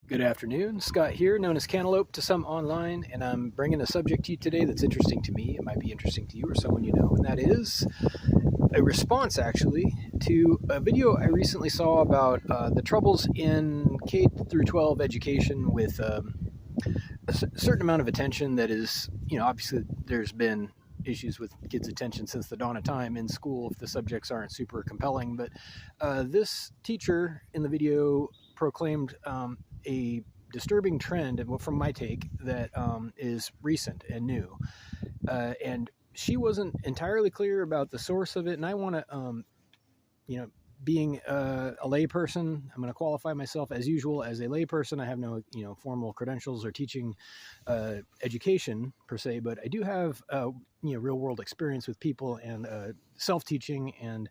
Good afternoon, Scott here, known as Cantaloupe to some online, and I'm bringing a subject to you today that's interesting to me. It might be interesting to you or someone you know, and that is a response actually to a video I recently saw about the troubles in K-12 education with certain amount of attention that is, obviously there's been issues with kids' attention since the dawn of time in school if the subjects aren't super compelling, but this teacher in the video proclaimed a disturbing trend, from my take, that is recent and new. And she wasn't entirely clear about the source of it. And I want to, being a layperson, I'm going to qualify myself as usual as a layperson. I have no, formal credentials or teaching education per se, but I do have, real world experience with people and self-teaching. And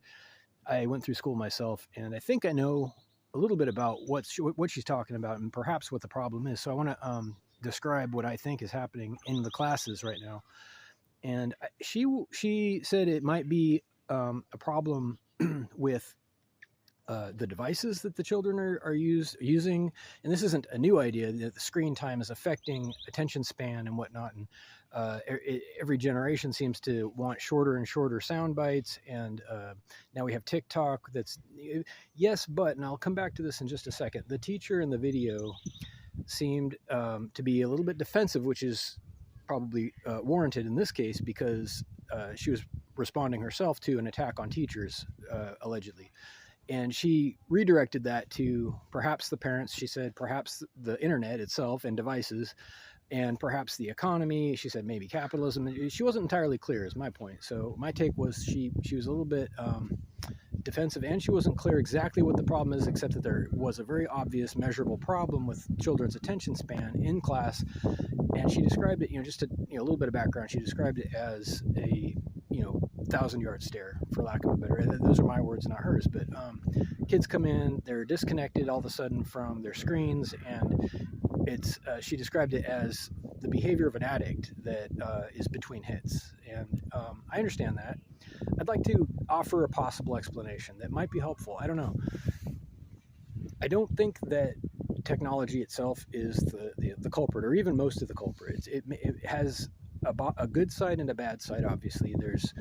I went through school myself, and I think I know a little bit about what she's talking about and perhaps what the problem is. So I want to describe what I think is happening in the classes right now. And she said it might be a problem with the devices that the children are using. And this isn't a new idea, that the screen time is affecting attention span and whatnot. And every generation seems to want shorter and shorter sound bites. And now we have TikTok that's, yes, but, and I'll come back to this in just a second. The teacher in the video seemed to be a little bit defensive, which is probably warranted in this case, because she was responding herself to an attack on teachers, allegedly. And she redirected that to perhaps the parents, she said, perhaps the internet itself and devices, and perhaps the economy. She said maybe capitalism. She wasn't entirely clear, is my point. So my take was she was a little bit defensive, and she wasn't clear exactly what the problem is, except that there was a very obvious measurable problem with children's attention span in class. And she described it, just a little bit of background. She described it as a 1,000-yard stare, for lack of a better. Those are my words, not hers. But kids come in, they're disconnected all of a sudden from their screens, and it's she described it as the behavior of an addict that is between hits. And I understand that. I'd like to offer a possible explanation that might be helpful. I don't know. I don't think that technology itself is the culprit, or even most of the culprits. It has a good side and a bad side. Obviously, there's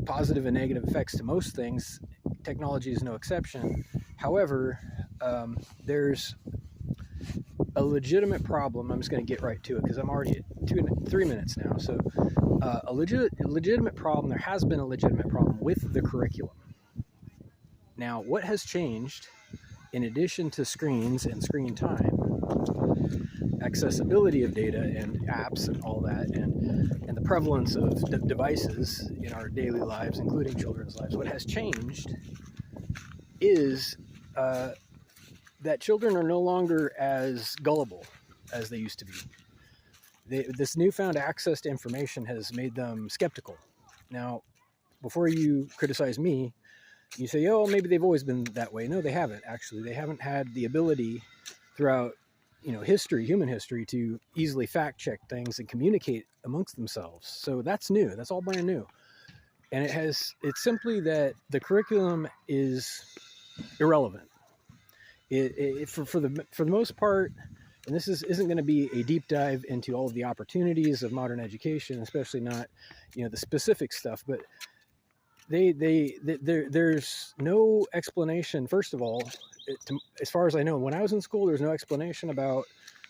positive and negative effects to most things. Technology is no exception. However, there's a legitimate problem. I'm just going to get right to it because I'm already at 3 minutes now. So a legitimate problem, there has been a legitimate problem with the curriculum. Now, what has changed, in addition to screens and screen time, accessibility of data and apps and all that, and the prevalence of devices in our daily lives, including children's lives, what has changed is that children are no longer as gullible as they used to be. This newfound access to information has made them skeptical. Now, before you criticize me, you say, oh, maybe they've always been that way. No, they haven't, actually. They haven't had the ability throughout human history, to easily fact check things and communicate amongst themselves. So that's new. That's all brand new. And it's simply that the curriculum is irrelevant. For the most part, and this isn't going to be a deep dive into all of the opportunities of modern education, especially not, the specific stuff, but there's no explanation. First of all, as far as I know, when I was in school, there's no explanation about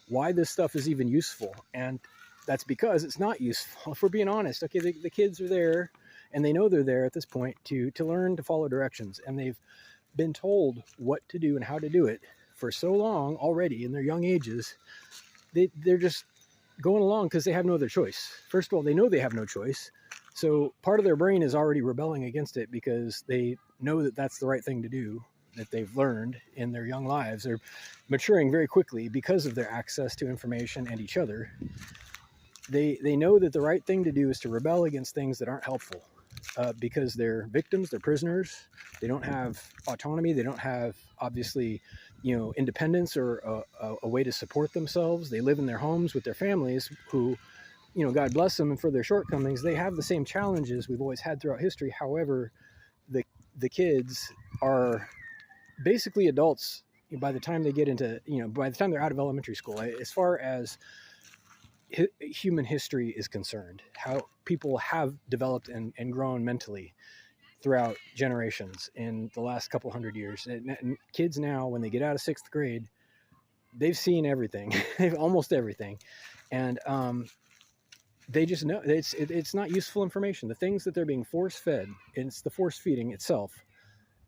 why this stuff is even useful. And that's because it's not useful. If we're being honest, okay, the kids are there, and they know they're there at this point to learn to follow directions. And they've been told what to do and how to do it for so long already in their young ages. They're just going along because they have no other choice. First of all, they know they have no choice. So part of their brain is already rebelling against it because they know that that's the right thing to do, that they've learned in their young lives. They're maturing very quickly because of their access to information and each other. They know that the right thing to do is to rebel against things that aren't helpful, because they're victims, they're prisoners. They don't have autonomy. They don't have, obviously, independence or a way to support themselves. They live in their homes with their families who, God bless them, and for their shortcomings, they have the same challenges we've always had throughout history. However, the kids are basically adults, by the time they get into, by the time they're out of elementary school, as far as human history is concerned, how people have developed and grown mentally throughout generations in the last couple hundred years. And kids now, when they get out of 6th grade, they've seen everything, almost everything. And they just know it's not useful information. The things that they're being force fed, it's the force feeding itself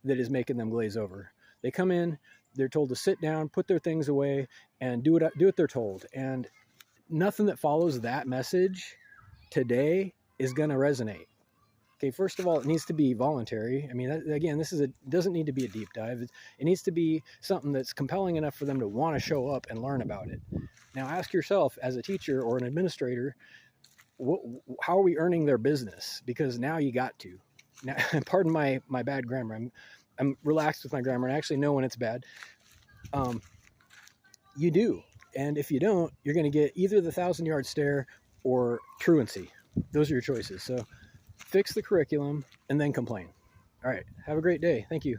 that is making them glaze over. They come in, they're told to sit down, put their things away, and do what they're told. And nothing that follows that message today is going to resonate. Okay, first of all, it needs to be voluntary. I mean, again, doesn't need to be a deep dive. It needs to be something that's compelling enough for them to want to show up and learn about it. Now, ask yourself, as a teacher or an administrator, how are we earning their business? Because now you got to. Now, pardon my bad grammar. I'm relaxed with my grammar, and I actually know when it's bad. You do. And if you don't, you're going to get either the 1,000-yard stare or truancy. Those are your choices. So fix the curriculum and then complain. All right. Have a great day. Thank you.